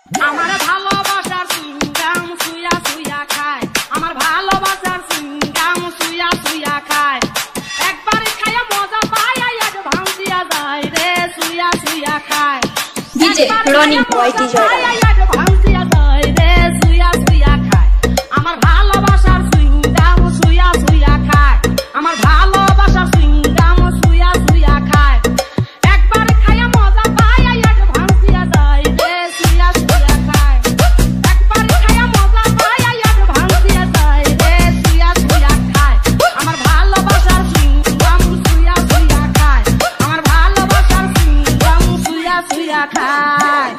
আমার ভালোবাসার সিঙ্গাম সুইয়া সুইয়া খায়, আমার ভালোবাসার সিঙ্গাম সুইয়া সুইয়া খায়, একবারে খায়া মজা পায় আজ ভাঙিয়া যায় রে সুইয়া সুইয়া খায়। ডিজে রনি ওয়াইটি জয়রা আজ ভাঙিয়া যায় রে সুইয়া সুইয়া খায়, আমার ভালোবাসার সিঙ্গাম সুইয়া সুইয়া খায়, আমার ভালোবাসার সিঙ্গাম সুইয়া সুইয়া খায়, একবারে খায়া মজা পায় আজ ভাঙিয়া যায় রে সুইয়া সুইয়া খায়, একবারে খায়া মজা পায় আজ ভাঙিয়া যায় রে সুইয়া সুইয়া খায়, আমার ভালোবাসার সিঙ্গাম সুইয়া সুইয়া খায়, আমার ভালোবাসার সিঙ্গাম সুইয়া সুইয়া খায়।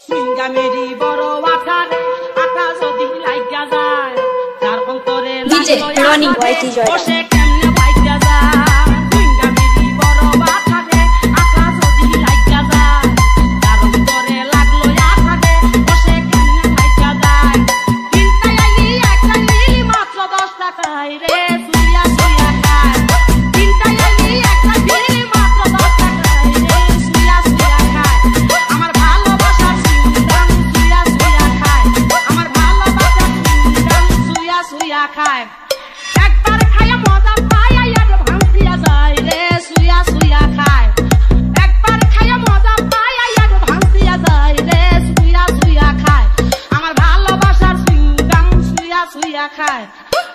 সিঙ্গামেরি বড় আকারে আকা যদি লাইগা যায়, তার অন্তরে ডিজে রনি ওয়াইটি জয়রা বসে কেমনে লাইগা যায়। সিঙ্গামেরি বড় আকারে আকা যদি লাইগা যায়, তার অন্তরে লাগলো আকারে বসে কেমনে লাইগা যায়। কিনতে আইলি একটা নীলি মাত্র 10 টাকায় রে সুইয়া সুইয়া খায়, কিনতে আইলি একটা নীলি মাত্র 10 টাকায় রে সুইয়া সুইয়া খায়, আমার ভালোবাসার সিঙ্গাম সুইয়া সুইয়া খায়, আমার ভালোবাসার সিঙ্গাম সুইয়া সুইয়া খায়, একবার খায়া মজা পায় আজ ভাঙিয়া যায় রে সুইয়া সুইয়া খায়, একবার খায়া মজা পায় আজ ভাঙিয়া যায় রে সুইয়া সুইয়া খায়, আমার ভালোবাসার সিঙ্গাম সুইয়া সুইয়া খায়,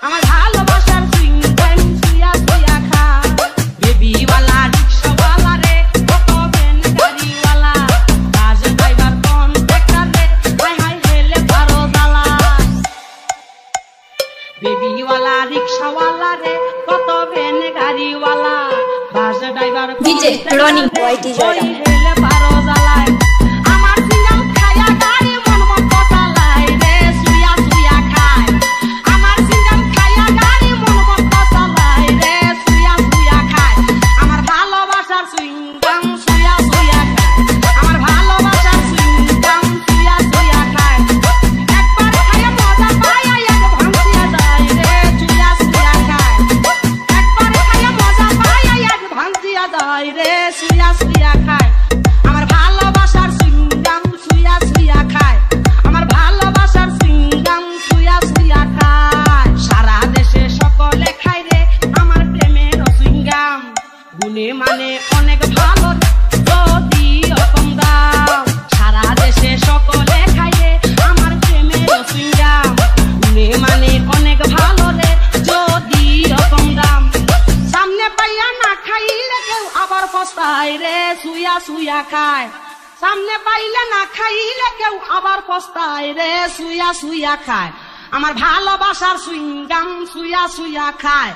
আমার ভালোবাসার সিঙ্গাম সুইয়া সুইয়া খায়। বেবিওয়ালা রিক্সাওয়ালা রে কত বেন গাড়িওয়ালা, বাস ড্রাইভার কন্ট্রাক্টর রে হাই হাই হেলে পারো জ্বালা। বেবিওয়ালা রিক্সাওয়ালা রে কত বেন গাড়িওয়ালা, বাস ড্রাইভার ডিজে রনি ওয়াইটি জয়রা হেলে পারো জ্বালায়, আমার সিঙ্গাম খায়া গাড়ি মন মতো চালায় রে সুইয়া সুইয়া খায়, আমার সিঙ্গাম খায়া গাড়ি মন মতো চালায় রে সুইয়া সুইয়া খায়, আমার ভালোবাসার সিঙ্গাম সুইয়া সুইয়া খায়, আমার ভালোবাসার সিঙ্গাম সুইয়া সুইয়া খায়, একবার খায়া মজা পায় আজ ভাঙিয়া যায় রে সুইয়া সুইয়া খায়, একবার খায়া মজা পায় আজ ভাঙিয়া যায় রে সুইয়া সুইয়া খায়, আমার ভালোবাসার সিঙ্গাম সুইয়া সুইয়া খায়, আমার ভালোবাসার সিঙ্গাম সুইয়া সুইয়া খায়। সারা দেশে সকলে খায় রে আমার প্রেমের সিঙ্গাম, গুণে মানে অনেক ভালো যদি কম দাম, সারা দেশে সকলে খায় রে আমার প্রেমের সিঙ্গাম, গুণে মানে অনেক ভালো রে যদি কম দাম, সামনে পাইয়া না খাইলে কেউ আবার পস্তায় রে সুইয়া সুইয়া খায়, সামনে পাইলে না খাইলে কেউ আবার পস্তায় রে সুইয়া সুইয়া খায়, আমার ভালোবাসার সিঙ্গাম সুইয়া সুইয়া খায়।